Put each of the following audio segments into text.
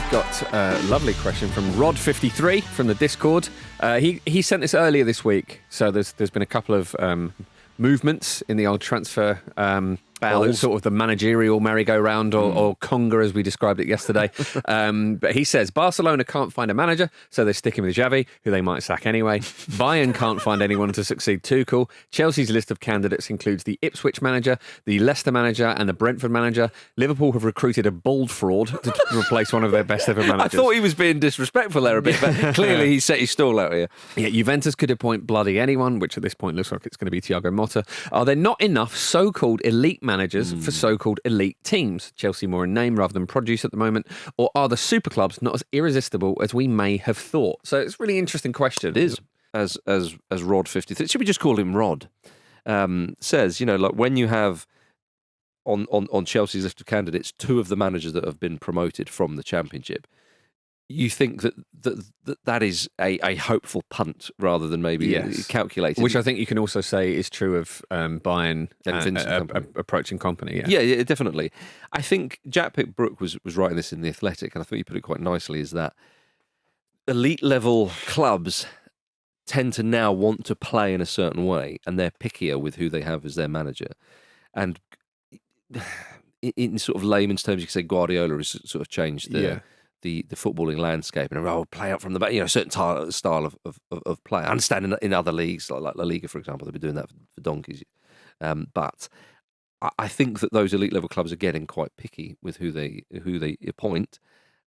We've got a lovely question from Rod53 from the Discord. He sent this earlier this week, so there's been a couple of movements in the old transfer sort of the managerial merry-go-round or conga as we described it yesterday. But he says Barcelona can't find a manager, so they're sticking with Xavi, who they might sack anyway. Bayern can't find anyone to succeed Tuchel. Chelsea's list of candidates includes the Ipswich manager, the Leicester manager and the Brentford manager. Liverpool have recruited a bald fraud to replace one of their best ever managers. I thought he was being disrespectful there a bit, but clearly he set his stall out here. Yeah, Juventus could appoint bloody anyone, which at this point looks like it's going to be Thiago Motta. Are there not enough so-called elite managers for so-called elite teams? Chelsea more in name rather than produce at the moment, or are the super clubs not as irresistible as we may have thought? So it's a really interesting question. It is, as Rod 53. Should we just call him Rod? Says, like when you have on Chelsea's list of candidates, two of the managers that have been promoted from the Championship, you think that is a hopeful punt rather than maybe calculated. Which I think you can also say is true of Bayern approaching company. Yeah, definitely. I think Jack Pitt-Brooke was writing this in The Athletic, and I thought you put it quite nicely, is that elite level clubs tend to now want to play in a certain way, and they're pickier with who they have as their manager. And in sort of layman's terms, you could say Guardiola has sort of changed the footballing landscape and play out from the back, a certain style of play. I understand in other leagues, like La Liga, for example, they've been doing that for donkeys. But I think that those elite level clubs are getting quite picky with who they appoint.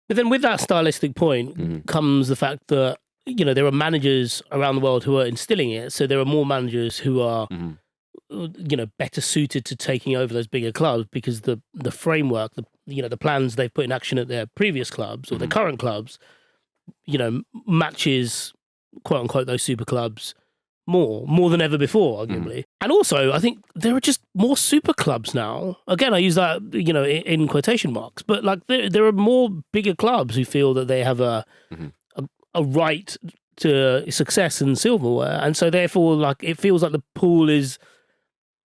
But then with that stylistic point comes the fact that, there are managers around the world who are instilling it. So there are more managers who are, better suited to taking over those bigger clubs because the framework, the plans they've put in action at their previous clubs or their current clubs, matches, quote unquote, those super clubs more than ever before, arguably. And also, I think there are just more super clubs now. Again, I use that, in quotation marks, but like there are more bigger clubs who feel that they have a right to success and silverware. And so therefore, like, it feels like the pool is,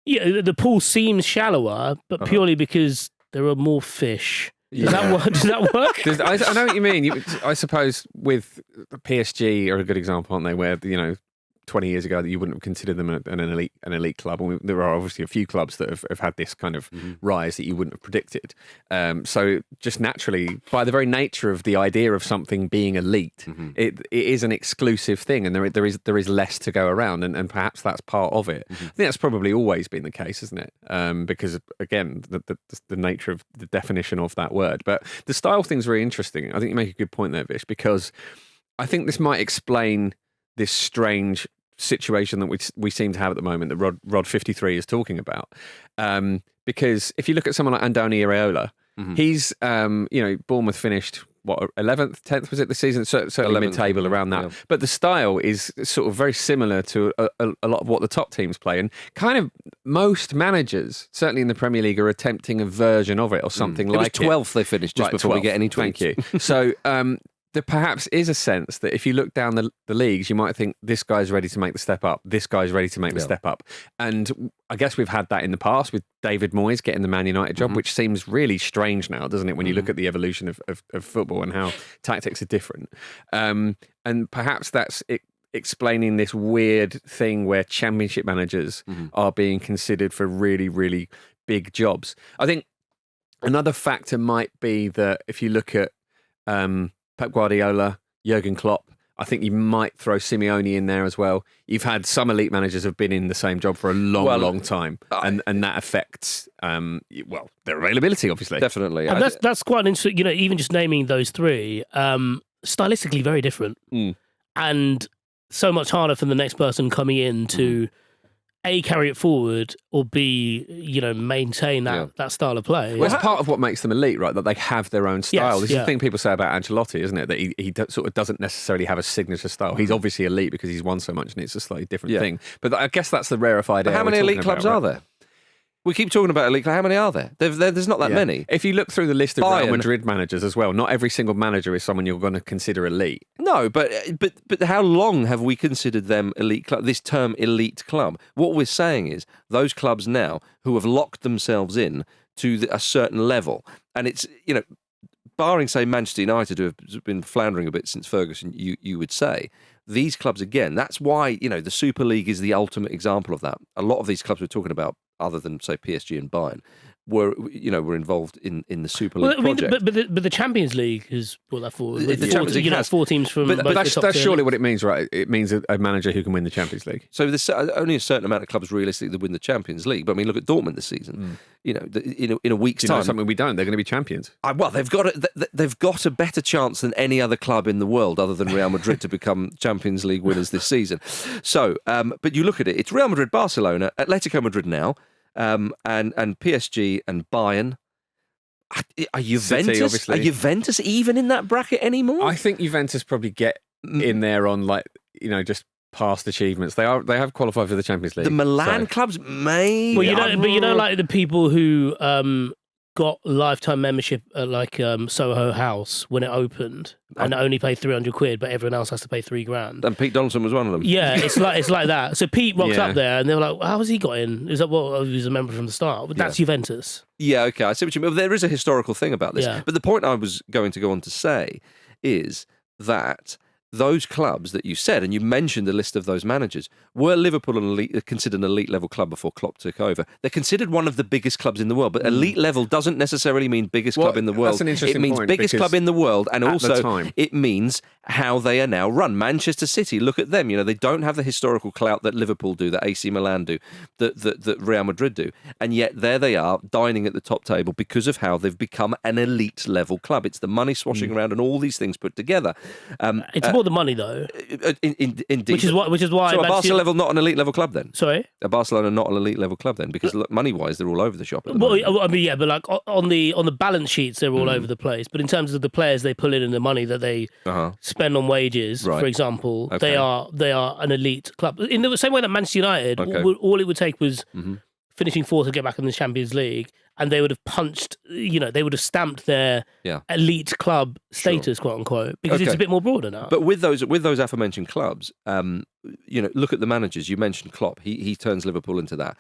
the pool seems shallower, but purely because there are more fish. Does that work? I know what you mean. I suppose with PSG are a good example, aren't they? Where 20 years ago that you wouldn't have considered them an elite club, and there are obviously a few clubs that have had this kind of rise that you wouldn't have predicted. So just naturally, by the very nature of the idea of something being elite, it is an exclusive thing, and there is less to go around, and perhaps that's part of it. I think that's probably always been the case, isn't it? Because again, the nature of the definition of that word. But the style thing's really interesting. I think you make a good point there, Vish, because I think this might explain this strange situation that we seem to have at the moment that Rod 53 is talking about. Because if you look at someone like Andoni Iraola, he's Bournemouth finished 11th, 10th was it this season? Certainly mid-table around that. Yeah. But the style is sort of very similar to a lot of what the top teams play, and kind of most managers, certainly in the Premier League, are attempting a version of it or something like it. It was 12th they finished just before 12th. We get any tweets. Thank you. So there perhaps is a sense that if you look down the leagues, you might think this guy's ready to make the step up, this guy's ready to make the step up. And I guess we've had that in the past with David Moyes getting the Man United job, which seems really strange now, doesn't it, when you look at the evolution of football and how tactics are different. And perhaps that's explaining this weird thing where championship managers are being considered for really, really big jobs. I think another factor might be that if you look at Pep Guardiola, Jurgen Klopp, I think you might throw Simeone in there as well. You've had some elite managers have been in the same job for a long time, and that affects their availability, obviously. Definitely. And that's quite interesting. Even just naming those three, stylistically very different, and so much harder for the next person coming in to A, carry it forward, or B, maintain that style of play. Well, it's part of what makes them elite, right? That they have their own style. Yes, this is the thing people say about Ancelotti, isn't it? That he sort of doesn't necessarily have a signature style. He's obviously elite because he's won so much, and it's a slightly different thing. But I guess that's the rarefied air. How many elite clubs are there? We keep talking about elite clubs. How many are there? There's not that many. If you look through the list of Real Madrid managers as well, not every single manager is someone you're going to consider elite. No, but how long have we considered them elite club? This term elite club. What we're saying is those clubs now who have locked themselves in to a certain level, and it's barring, say, Manchester United, who have been floundering a bit since Ferguson, you would say, these clubs, again, that's why, the Super League is the ultimate example of that. A lot of these clubs we're talking about, other than, say, PSG and Bayern, were involved in the Super League project. But the Champions League has brought that forward. The Champions League has 4 teams from. But that's surely what it means, right? It means a manager who can win the Champions League. So there's only a certain amount of clubs realistically that win the Champions League. But I mean, look at Dortmund this season. In a week's time, something we don't. They're going to be champions. Well, they've got a better chance than any other club in the world, other than Real Madrid, to become Champions League winners this season. So, but you look at it; it's Real Madrid, Barcelona, Atletico Madrid now. And PSG and Bayern. Are Juventus even in that bracket anymore? I think Juventus probably get in there on just past achievements. They have qualified for the Champions League. The Milan clubs may. Well, like the people who got lifetime membership at Soho House when it opened and only pay £300, but everyone else has to pay £3,000. And Pete Donaldson was one of them. Yeah, it's like that. So Pete rocks up there, and they were like, "How has he got in?" Is that he was a member from the start? But that's Juventus. Yeah, okay, I see what you mean. There is a historical thing about this, Yeah. but the point I was going to go on to say is that those clubs that you said, and you mentioned a list of those managers, were Liverpool considered an elite level club before Klopp took over. They're considered one of the biggest clubs in the world, but elite level doesn't necessarily mean biggest club in the world. That's an interesting It means point, biggest club in the world, and also it means how they are now run. Manchester City, look at them. They don't have the historical clout that Liverpool do, that AC Milan do, that Real Madrid do, and yet there they are dining at the top table because of how they've become an elite level club. It's the money swashing around and all these things put together. It's more the money, though. Indeed. Which is why. So are Barcelona level not an elite level club then? Sorry? Are Barcelona not an elite level club then? Because money wise, they're all over the shop. At the Well, moment. I mean, yeah, but like on the balance sheets, they're all over the place. But in terms of the players they pull in and the money that they spend on wages, for example, they are an elite club. In the same way that Manchester United, all it would take was finishing fourth to get back in the Champions League, and they would have punched, they would have stamped their elite club status, quote unquote, because it's a bit more broader now. But with those aforementioned clubs, look at the managers. You mentioned Klopp. He turns Liverpool into that.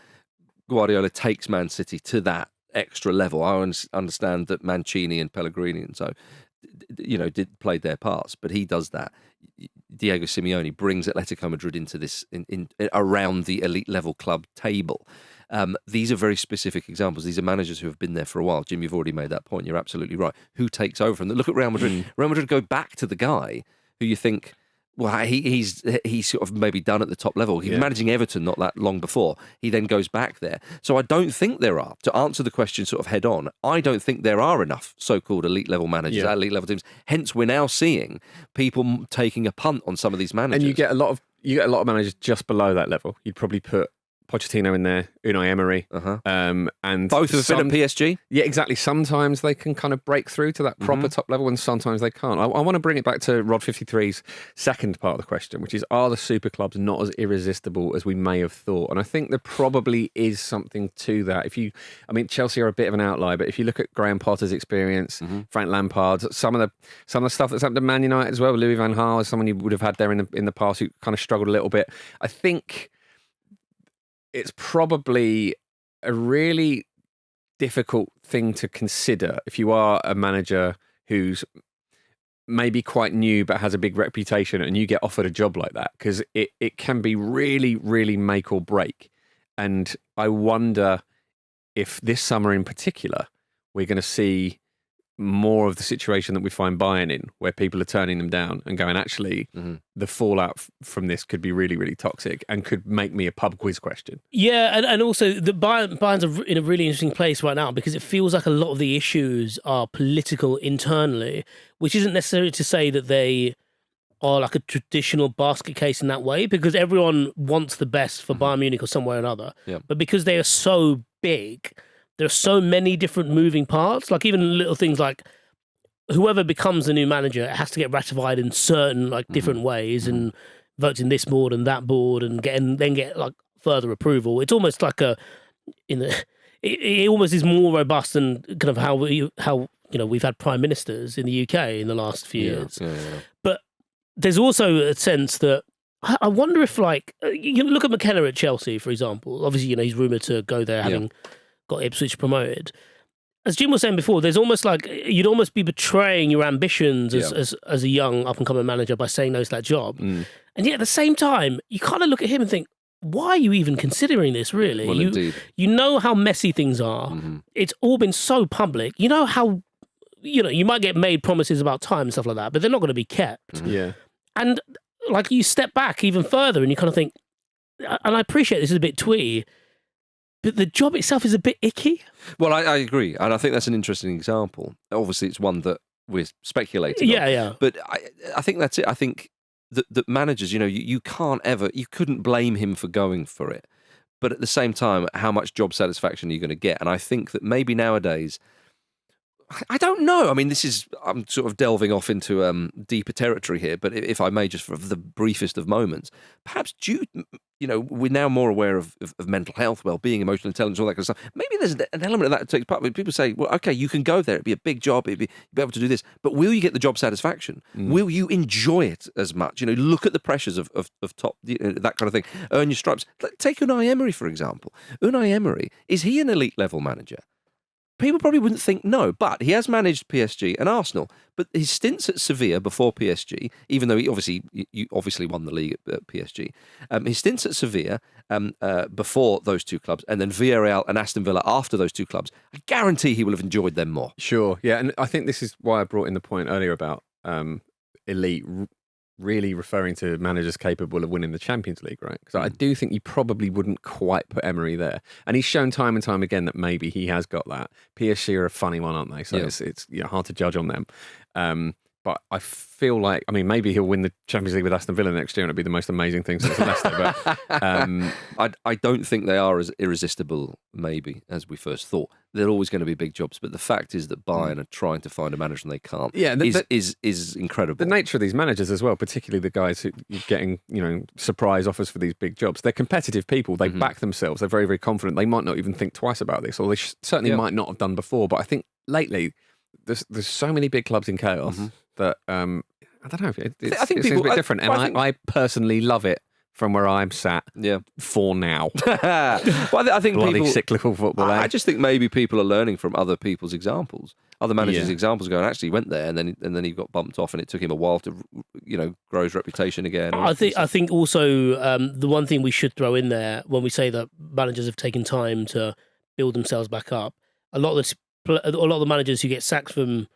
Guardiola takes Man City to that extra level. I understand that Mancini and Pellegrini and so, played their parts, but he does that. Diego Simeone brings Atletico Madrid into this in around the elite level club table. These are very specific examples. These are managers who have been there for a while. Jim, you've already made that point. You're absolutely right. Who takes over from them? Look at Real Madrid. Real Madrid go back to the guy who you think, well, he's sort of maybe done at the top level. He was managing Everton not that long before. He then goes back there. So I don't think there are, to answer the question sort of head on, I don't think there are enough so-called elite level managers at elite level teams. Hence, we're now seeing people taking a punt on some of these managers. And you get a lot of managers just below that level. You'd probably put Pochettino in there, Unai Emery, and both have been at PSG. Yeah, exactly. Sometimes they can kind of break through to that proper top level, and sometimes they can't. I want to bring it back to Rod 53's second part of the question, which is: are the super clubs not as irresistible as we may have thought? And I think there probably is something to that. Chelsea are a bit of an outlier, but if you look at Graham Potter's experience, Frank Lampard, some of the stuff that's happened to Man United as well, Louis van Gaal is someone you would have had there in the past who kind of struggled a little bit. I think it's probably a really difficult thing to consider if you are a manager who's maybe quite new but has a big reputation and you get offered a job like that, because it can be really, really make or break. And I wonder if this summer in particular, we're going to see more of the situation that we find Bayern in, where people are turning them down and going, actually, the fallout from this could be really, really toxic and could make me a pub quiz question. Yeah, and also the Bayern's in a really interesting place right now, because it feels like a lot of the issues are political internally, which isn't necessarily to say that they are like a traditional basket case in that way, because everyone wants the best for Bayern Munich or somewhere or another. Yeah. But because they are so big, there are so many different moving parts, like even little things like whoever becomes the new manager, it has to get ratified in certain different ways and votes in this board and that board and get like further approval. It's almost like it almost is more robust than kind of how we've had prime ministers in the UK in the last few years. Yeah. But there's also a sense that I wonder if look at McKenna at Chelsea, for example. Obviously, he's rumoured to go there having got Ipswich promoted. as Jim was saying before, there's almost like you'd almost be betraying your ambitions as a young up and coming manager by saying no to that job. And yet at the same time, you kind of look at him and think, why are you even considering this, really? Well, indeed. You know how messy things are. It's all been so public. You know how, you might get made promises about time and stuff like that, but they're not going to be kept. Yeah. And like you step back even further and you kind of think, and I appreciate this is a bit twee, but the job itself is a bit icky. Well, I agree. And I think that's an interesting example. Obviously, it's one that we're speculating on. Yeah. But I think that's it. I think that managers, you couldn't blame him for going for it. But at the same time, how much job satisfaction are you going to get? And I think that maybe nowadays, I don't know. I mean, I'm sort of delving off into deeper territory here, but if I may, just for the briefest of moments, perhaps we're now more aware of mental health, well-being, emotional intelligence, all that kind of stuff. Maybe there's an element of that that takes part. People say, well, okay, you can go there. It'd be a big job. You'll be able to do this. But will you get the job satisfaction? Will you enjoy it as much? Look at the pressures of top, that kind of thing. Earn your stripes. Take Unai Emery, for example. Unai Emery, is he an elite level manager? People probably wouldn't think no, but he has managed PSG and Arsenal. But his stints at Sevilla before PSG, even though he obviously won the league at PSG, his stints at Sevilla before those two clubs, and then Villarreal and Aston Villa after those two clubs, I guarantee he will have enjoyed them more. Sure, yeah, and I think this is why I brought in the point earlier about elite really referring to managers capable of winning the Champions League, right? Because I do think you probably wouldn't quite put Emery there. And he's shown time and time again that maybe he has got that. PSG are a funny one, aren't they? So it's hard to judge on them. But I feel like, maybe he'll win the Champions League with Aston Villa next year and it'll be the most amazing thing since Leicester. But I don't think they are as irresistible, maybe, as we first thought. They're always going to be big jobs. But the fact is that Bayern are trying to find a manager and they can't. Yeah, is incredible. The nature of these managers as well, particularly the guys who are getting, surprise offers for these big jobs. They're competitive people. They back themselves. They're very, very confident. They might not even think twice about this, or they certainly might not have done before. But I think lately, there's so many big clubs in chaos that I don't know. I think it seems a bit different, and I personally love it from where I'm sat. Yeah, for now. Well, I think bloody cyclical football. I just think maybe people are learning from other people's examples, other managers' examples. Going, actually, he went there, and then he got bumped off, and it took him a while to grow his reputation again. I think also the one thing we should throw in there when we say that managers have taken time to build themselves back up, a lot of the managers who get sacked from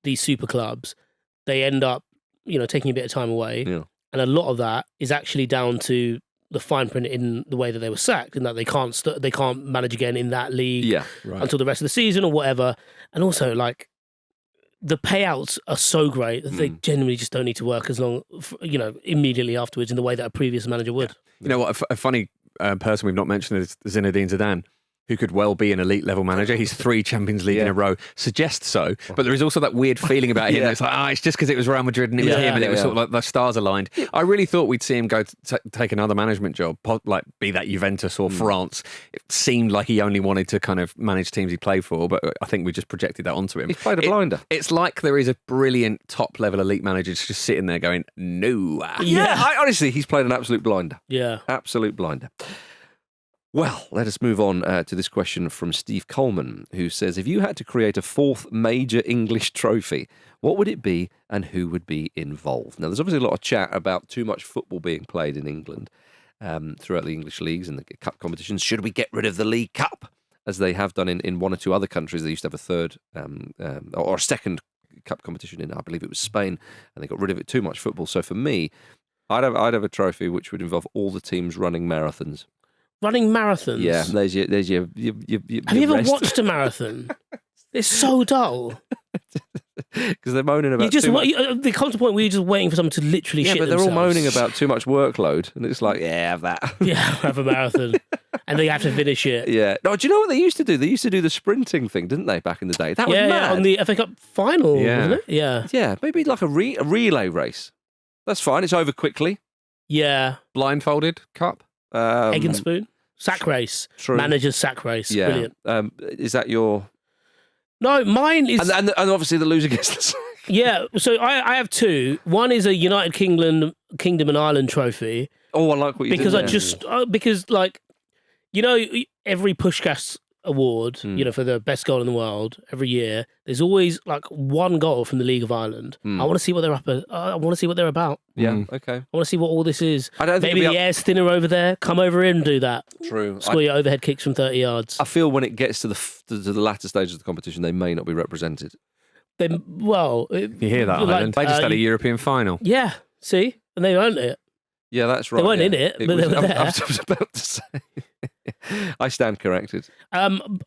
these super clubs, they end up, taking a bit of time away. Yeah. And a lot of that is actually down to the fine print in the way that they were sacked, and that they can't manage again in that league until the rest of the season or whatever. And also, the payouts are so great that they genuinely just don't need to work as long, immediately afterwards in the way that a previous manager would. You know what? A funny person we've not mentioned is Zinedine Zidane, who could well be an elite level manager. He's 3 Champions League in a row, suggests so. But there is also that weird feeling about him. It's like, it's just because it was Real Madrid and it was him, and it was sort of like the stars aligned. I really thought we'd see him go take another management job, like be that Juventus or France. It seemed like he only wanted to kind of manage teams he played for, but I think we just projected that onto him. He's played a blinder. It's like there is a brilliant top level elite manager just sitting there going, no. Honestly, he's played an absolute blinder. Yeah. Absolute blinder. Well, let us move on to this question from Steve Coleman, who says, if you had to create a 4th major English trophy, what would it be and who would be involved? Now, there's obviously a lot of chat about too much football being played in England throughout the English leagues and the cup competitions. Should we get rid of the League Cup, as they have done in one or two other countries? They used to have a third or a second cup competition in, I believe it was Spain, and they got rid of it. Too much football. So for me, I'd have a trophy which would involve all the teams running marathons. Running marathons? Yeah, there's your Have you ever watched a marathon? It's so dull. Because they're moaning about there comes a point where you're just waiting for someone to literally shit they're themselves. all moaning about too much workload, and it's like, have that. Have a marathon. And they have to finish it. Yeah. No, do you know what they used to do? They used to do the sprinting thing, didn't they, back in the day? That was mad. Yeah, on the FA Cup final, wasn't it? Yeah. Yeah, maybe like a relay race. That's fine. It's over quickly. Yeah. Blindfolded cup. Egg and spoon. Sack race. True. Manager's sack race. Yeah. Brilliant. Is that your... No, mine is... And obviously the loser gets the sack. Yeah, so I have 2. One is a United Kingdom and Ireland trophy. Oh, I like what you did because every Puskás award, for the best goal in the world every year, there's always like one goal from the League of Ireland. I want to see what they're I want to see what they're about. Yeah, okay. I want to see what all this is. I don't think maybe the air's thinner over there. Come over in and do that. True. Score your overhead kicks from 30 yards. I feel when it gets to the latter stages of the competition, they may not be represented. You hear that, Ireland? They just had a European final. Yeah, see? And they owned it. Yeah, that's right. They weren't in it, but they were there. I was about to say. I stand corrected.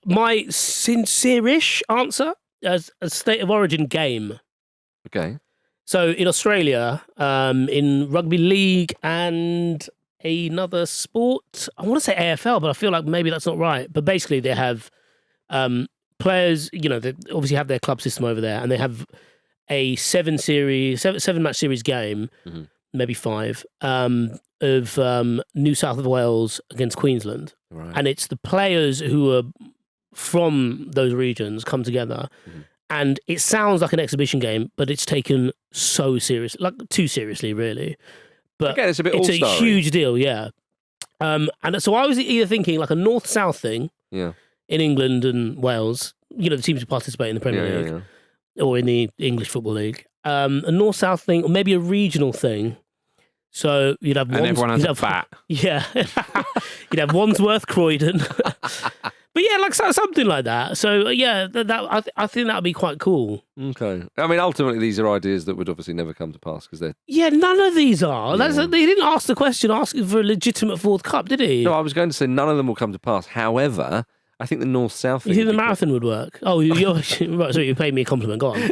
My sincere-ish answer as a State of Origin game. Okay. So in Australia, in rugby league and another sport, I want to say AFL, but I feel like maybe that's not right. But basically they have players, they obviously have their club system over there, and they have a seven match series game, maybe 5, of New South Wales against Queensland. Right. And it's the players who are from those regions come together. And it sounds like an exhibition game, but it's taken so seriously, like too seriously, really. But again, it's a bit it's a all-starry. huge deal, yeah. And so I was either thinking like a north-south thing in England and Wales, the teams who participate in the Premier League or in the English Football League, a north-south thing, or maybe a regional thing. So you'd have and everyone has a bat. Yeah. You'd have Wandsworth, Croydon. But yeah, like something like that. So yeah, I think that would be quite cool. Okay. I mean, ultimately, these are ideas that would obviously never come to pass because they're... Yeah, none of these are. He didn't ask the question asking for a legitimate fourth cup, did he? No, I was going to say none of them will come to pass. However, I think the north-south thing... You think the marathon would work? Oh, you're right, so you paid me a compliment. Go on.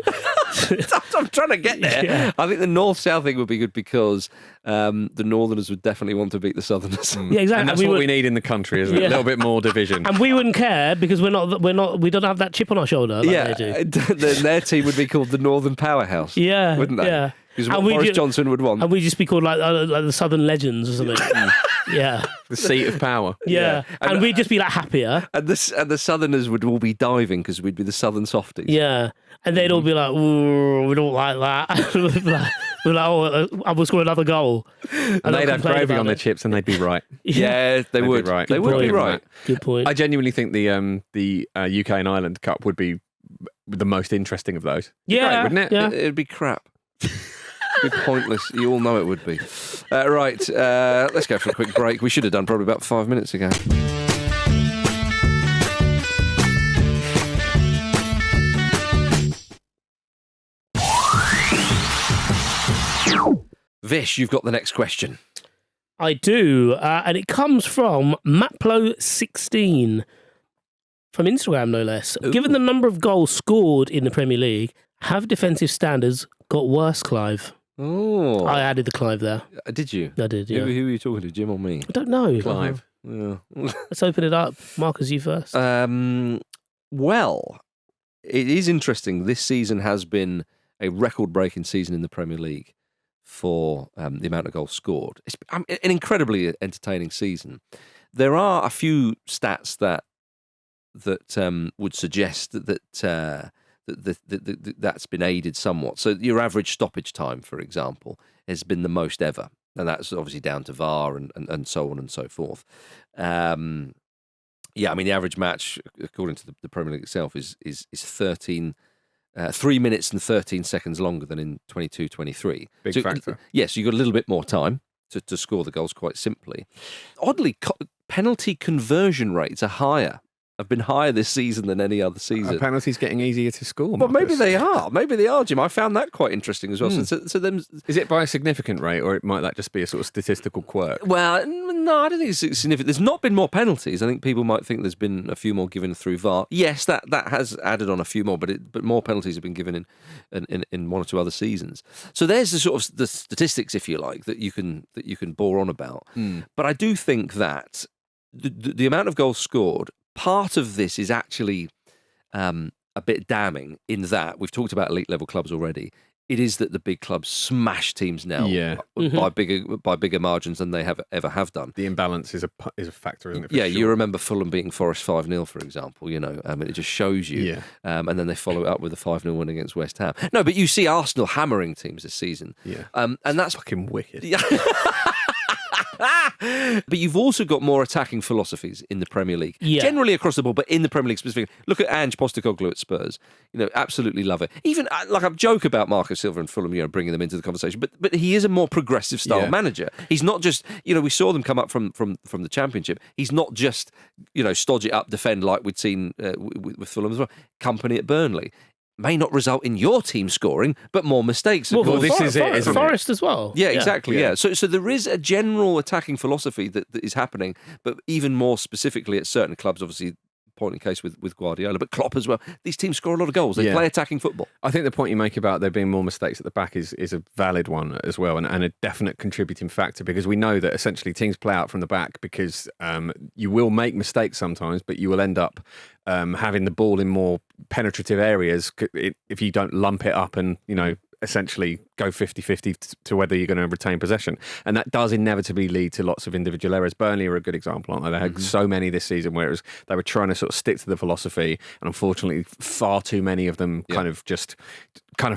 I'm trying to get there. Yeah. I think the north-south thing would be good because the northerners would definitely want to beat the southerners. Yeah, exactly. And that's what we need in the country, isn't it? A little bit more division. And we wouldn't care because we don't have that chip on our shoulder. Like they do. Then their team would be called the Northern Powerhouse. Yeah, wouldn't they? Yeah. Because what Boris Johnson would want. And we'd just be called like the Southern Legends or something. Yeah. The seat of power. Yeah. And we'd just be like happier. And the Southerners would all be diving because we'd be the Southern Softies. Yeah. And they'd all be like, ooh, we don't like that. We're like, oh, I will score another goal. And they'd have gravy on their chips and they'd be right. Yeah, they would. Be right. They would be right. Good point. I genuinely think the UK and Ireland Cup would be the most interesting of those. Yeah. Great, wouldn't it? Yeah. It'd be crap. It'd be pointless. You all know it would be. Right, let's go for a quick break. We should have done probably about 5 minutes ago. Vish, you've got the next question. I do, and it comes from Maplo16 from Instagram, no less. Ooh. Given the number of goals scored in the Premier League, have defensive standards got worse, Clive? Oh, I added the Clive there. Did you? I did, yeah. Who were you talking to, Jim or me? I don't know. Clive. Yeah. Let's open it up. Marcus, you first. Well, it is interesting. This season has been a record-breaking season in the Premier League for the amount of goals scored. It's an incredibly entertaining season. There are a few stats that would suggest that's been aided somewhat. So your average stoppage time, for example, has been the most ever, and that's obviously down to VAR and so on and so forth. Yeah, I mean the average match, according to the Premier League itself, is 3 minutes and 13 seconds longer than in 22-23. Big factor. Yes, you got a little bit more time to score the goals. Quite simply, oddly, penalty conversion rates are higher. Have been higher this season than any other season. Are penalties getting easier to score? Well, maybe Marcus? they are. Maybe they are, Jim. I found that quite interesting as well. So them. Is it by a significant rate, or might that just be a sort of statistical quirk? Well, no, I don't think it's significant. There's not been more penalties. I think people might think there's been a few more given through VAR. Yes, that has added on a few more, but more penalties have been given in one or two other seasons. So there's the sort of the statistics, if you like, that you can bore on about. But I do think that the amount of goals scored, part of this is actually a bit damning in that we've talked about elite level clubs already. It is that the big clubs smash teams now by bigger margins than they ever have done. The imbalance is a factor, isn't it? Yeah, you remember Fulham beating Forest 5-0, for example. It just shows you. Yeah. And then they follow it up with a 5-0 win against West Ham. No, but you see Arsenal hammering teams this season. Yeah. And that's fucking wicked. Yeah. But you've also got more attacking philosophies in the Premier League. Yeah. Generally across the board, but in the Premier League specifically. Look at Ange Postecoglou at Spurs. Absolutely love it. Even, like, I joke about Marco Silva and Fulham, bringing them into the conversation, but he is a more progressive style manager. He's not just, we saw them come up from the Championship. He's not just, stodge it up, defend like we'd seen with Fulham as well. Company at Burnley may not result in your team scoring, but more mistakes. Well, this is it, isn't it? Forest as well. Yeah, exactly. Yeah. So there is a general attacking philosophy that is happening, but even more specifically at certain clubs, obviously, point in case with Guardiola, but Klopp as well. These teams score a lot of goals. They play attacking football. I think the point you make about there being more mistakes at the back is a valid one as well, and a definite contributing factor, because we know that essentially teams play out from the back because you will make mistakes sometimes, but you will end up having the ball in more penetrative areas if you don't lump it up and, essentially go 50-50 to whether you're going to retain possession. And that does inevitably lead to lots of individual errors. Burnley are a good example, aren't they? They had so many this season where they were trying to sort of stick to the philosophy, and unfortunately far too many of them kind of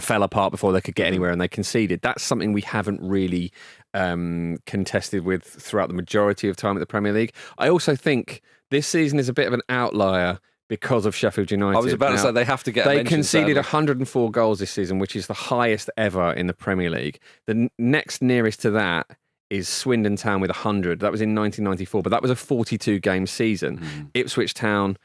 fell apart before they could get anywhere, and they conceded. That's something we haven't really contested with throughout the majority of time at the Premier League. I also think this season is a bit of an outlier because of Sheffield United. I was about to say they have to get. They conceded 104 goals this season, which is the highest ever in the Premier League. The next nearest to that is Swindon Town with 100. That was in 1994, but that was a 42-game season. Ipswich Town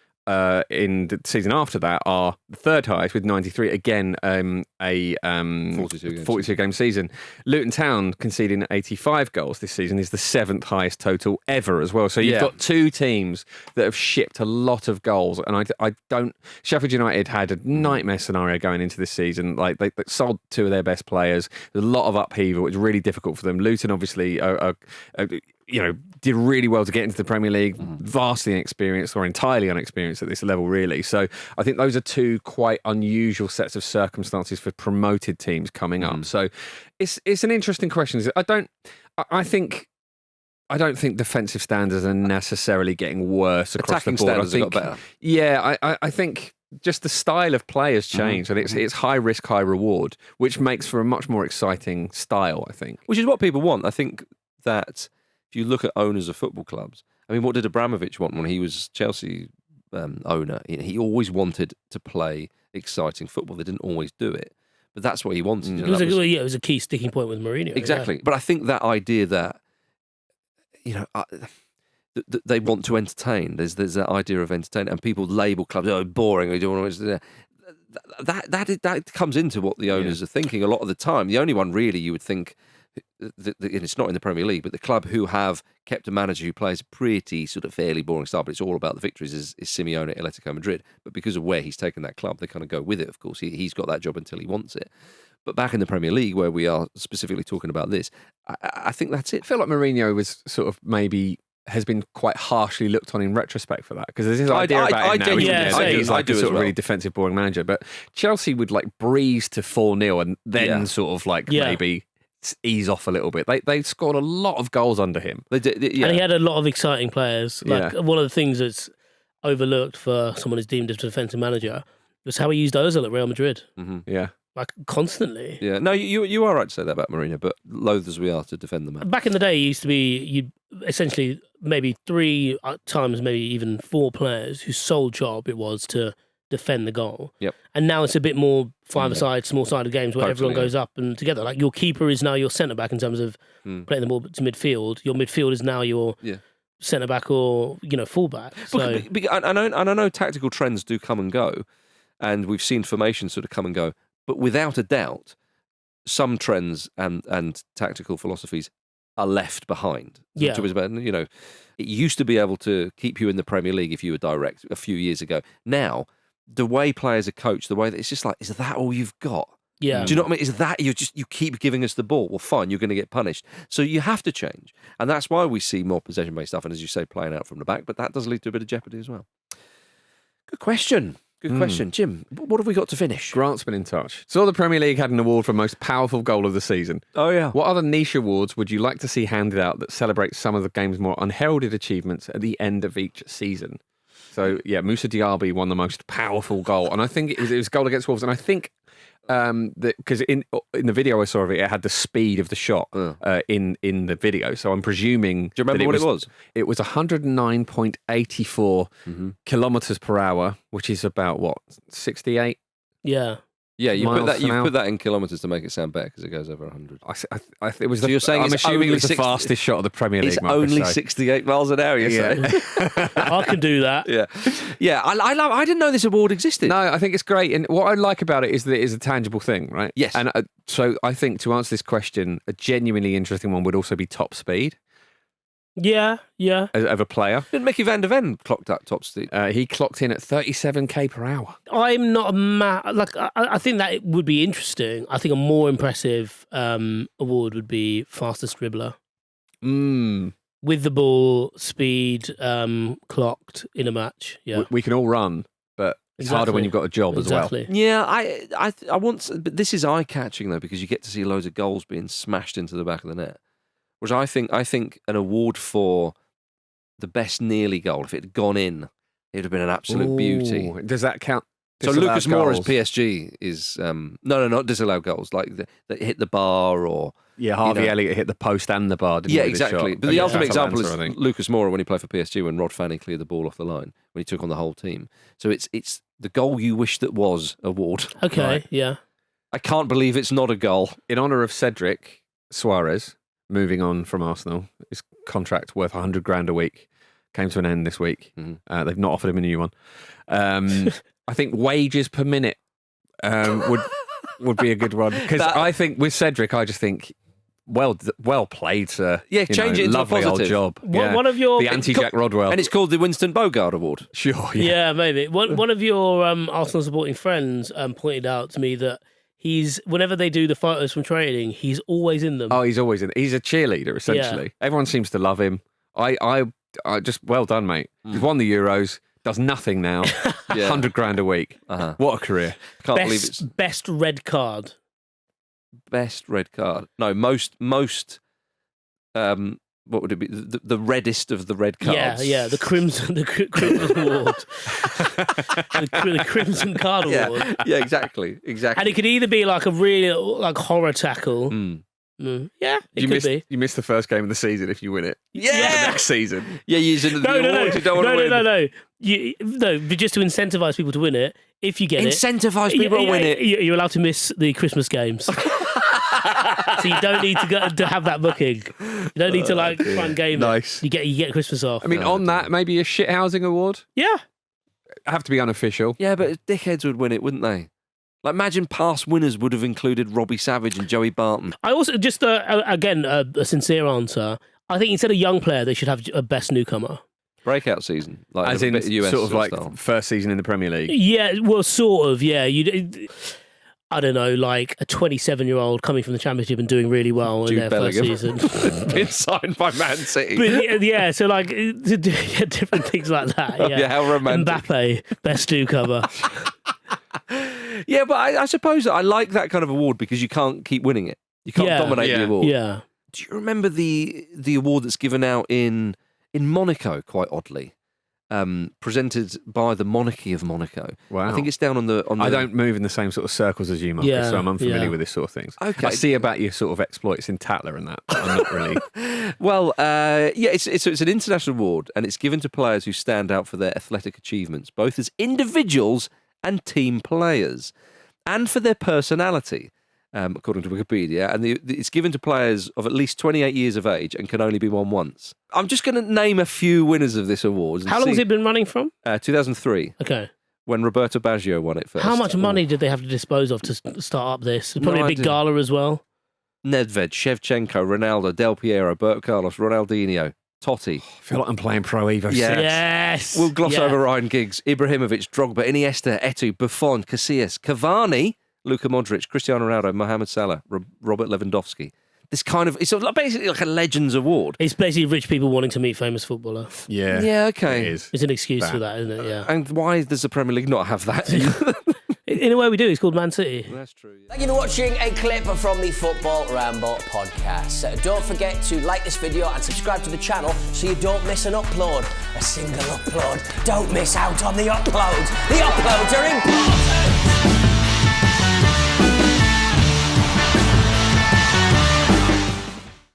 in the season after that are the third highest with 93. Again, a 42-game season. Luton Town conceding 85 goals this season is the 7th highest total ever as well. So you've got two teams that have shipped a lot of goals, and I don't. Sheffield United had a nightmare scenario going into this season. Like they sold two of their best players. There's a lot of upheaval. It's really difficult for them. Luton obviously did really well to get into the Premier League, vastly inexperienced or entirely unexperienced at this level, really. So I think those are two quite unusual sets of circumstances for promoted teams coming up. So it's an interesting question. I don't think defensive standards are necessarily getting worse across Attacking the board. standards have got better. Yeah, I think just the style of play has changed, and it's high risk, high reward, which makes for a much more exciting style, I think. Which is what people want. I think that if you look at owners of football clubs, I mean, what did Abramovich want when he was Chelsea owner? He always wanted to play exciting football. They didn't always do it, but that's what he wanted. It was a key sticking point with Mourinho. Exactly. Yeah. But I think that idea that, they want to entertain. There's that idea of entertain, and people label clubs, boring. We don't want to. That comes into what the owners are thinking a lot of the time. The only one really you would think, and it's not in the Premier League, but the club who have kept a manager who plays a pretty sort of fairly boring style, but it's all about the victories, is Simeone at Atletico Madrid. But because of where he's taken that club, they kind of go with it, of course. He's got that job until he wants it. But back in the Premier League, where we are specifically talking about this, I think that's it. I feel like Mourinho was sort of maybe has been quite harshly looked on in retrospect for that, because there's this idea about him now. He's like a sort of really defensive, boring manager. But Chelsea would like breeze to 4-0 and then sort of like maybe ease off a little bit. They scored a lot of goals under him. And he had a lot of exciting players. Like one of the things that's overlooked for someone who's deemed as a defensive manager was how he used Ozil at Real Madrid. Yeah. Like constantly. Yeah, no, you are right to say that about Mourinho, but loath as we are to defend the man. Back in the day, it used to be you essentially maybe 3 times, maybe even 4 players whose sole job it was to defend the goal. Yep. And now it's a bit more five-a-side, small-sided games where everyone goes up and together. Like your keeper is now your centre back in terms of playing the ball to midfield. Your midfield is now your centre back or fullback. So I know tactical trends do come and go, and we've seen formations sort of come and go. But without a doubt, some trends and tactical philosophies are left behind. Yeah. It used to be able to keep you in the Premier League if you were direct a few years ago. Now, the way players are coached, the way that it's just like, is that all you've got? Yeah. Do you know what I mean? Is that you keep giving us the ball? Well, fine, you're going to get punished. So you have to change. And that's why we see more possession-based stuff, and as you say, playing out from the back, but that does lead to a bit of jeopardy as well. Good question. Good question. Jim, what have we got to finish? Grant's been in touch. Saw the Premier League had an award for most powerful goal of the season. Oh, yeah. What other niche awards would you like to see handed out that celebrate some of the game's more unheralded achievements at the end of each season? So, Moussa Diaby won the most powerful goal. And I think it was a goal against Wolves. And I think because in the video I saw of it, it had the speed of the shot in the video. So I'm presuming. Do you remember what it was? It was 109.84 kilometers per hour, which is about what 68. Yeah. Yeah, you miles an hour. put that in kilometres to make it sound better because it goes over 100. It was. So you're saying I'm it's assuming it was only the fastest shot of the Premier League. It's Marcus, only so. 68 miles an hour. You're saying? I can do that. Yeah. I didn't know this award existed. No, I think it's great, and what I like about it is that it is a tangible thing, right? Yes. And so I think to answer this question, a genuinely interesting one would also be top speed. Yeah. Of a player. Didn't Mickey van der Ven clock that top speed? He clocked in at 37k per hour. I'm not I think that it would be interesting. I think a more impressive award would be fastest dribbler. With the ball, speed clocked in a match. Yeah, We can all run, but it's harder when you've got a job as well. Yeah, I want, but this is eye catching though because you get to see loads of goals being smashed into the back of the net. Which I think an award for the best nearly goal, if it had gone in, it would have been an absolute beauty. Does that count? So Lucas Moura's PSG is not disallowed goals, like that hit the bar or Harvey Elliott hit the post and the bar. Didn't he, with his exactly. shot? But the ultimate example Atalanta, is Lucas Moura when he played for PSG when Rod Fanning cleared the ball off the line when he took on the whole team. So it's the goal you wish that was award. Okay, right? yeah. I can't believe it's not a goal. In honour of Cedric Suarez, moving on from Arsenal, his contract worth 100 grand a week came to an end this week. They've not offered him a new one. I think wages per minute would be a good one because I think with Cedric, I just think well played, sir. Yeah, change it into a lovely positive. old job. One of your the anti-Jack Rodwell, and it's called the Winston Bogart Award. Sure, yeah, maybe one of your Arsenal supporting friends pointed out to me that. Whenever they do the photos from training, he's always in them. Oh, he's always in. He's a cheerleader, essentially. Yeah. Everyone seems to love him. I just well done, mate. He's won the Euros. Does nothing now. 100 grand a week. What a career! Can't believe it's best red card. Best red card. No, most. What would it be? The reddest of the red cards. Yeah, the crimson award, the crimson card award. Yeah, exactly. And it could either be like a really horror tackle. Yeah, it could be. You miss the first game of the season if you win it. Yeah, the next season. Yeah, using the awards you don't want to win. No, but just to incentivize people to win it. If you get incentivize people to win it, you're allowed to miss the Christmas games. So you don't need to have that booking. You don't need to try and game nice. it. You get Christmas off. I mean, on that, maybe a shithousing award. Yeah, have to be unofficial. Yeah, but dickheads would win it, wouldn't they? Like, imagine past winners would have included Robbie Savage and Joey Barton. I also just again a sincere answer. I think instead of young player, they should have a best newcomer. Breakout season, like as in US sort of like style. first season in the Premier League. Yeah, well, sort of. Yeah, I don't know, like a 27-year-old coming from the Championship and doing really well Jude in their Bellingham. first season. Been signed by Man City. But yeah, so like different things like that. Yeah, how romantic. Mbappe, best newcomer. Yeah, but I suppose I like that kind of award because you can't keep winning it. You can't dominate the award. Yeah. Do you remember the award that's given out in Monaco, quite oddly? Presented by the monarchy of Monaco. Wow. I think it's down on the... I don't move in the same sort of circles as you, Marcus, so I'm unfamiliar with this sort of things. Okay. I see about your sort of exploits in Tatler and that, but I'm not really... Well, it's an international award, and it's given to players who stand out for their athletic achievements, both as individuals and team players, and for their personality, according to Wikipedia. And it's given to players of at least 28 years of age and can only be won once. I'm just going to name a few winners of this award. How long has it been running from? 2003. Okay. When Roberto Baggio won it first. How much money did they have to dispose of to start up this? Probably a big gala as well. Nedved, Shevchenko, Ronaldo, Del Piero, Roberto Carlos, Ronaldinho, Totti. I feel like I'm playing Pro Evo 6. Yes. We'll gloss over Ryan Giggs, Ibrahimovic, Drogba, Iniesta, Eto'o, Buffon, Casillas, Cavani, Luka Modric, Cristiano Ronaldo, Mohamed Salah, Robert Lewandowski. It's basically like a Legends Award. It's basically rich people wanting to meet famous footballer. Yeah. Yeah, okay. It is. It's an excuse for that, isn't it? Yeah. And why does the Premier League not have that? In a way we do. It's called Man City. That's true. Yeah. Thank you for watching a clip from the Football Ramble podcast. Don't forget to like this video and subscribe to the channel so you don't miss an upload. A single upload. Don't miss out on the uploads. The uploads are important.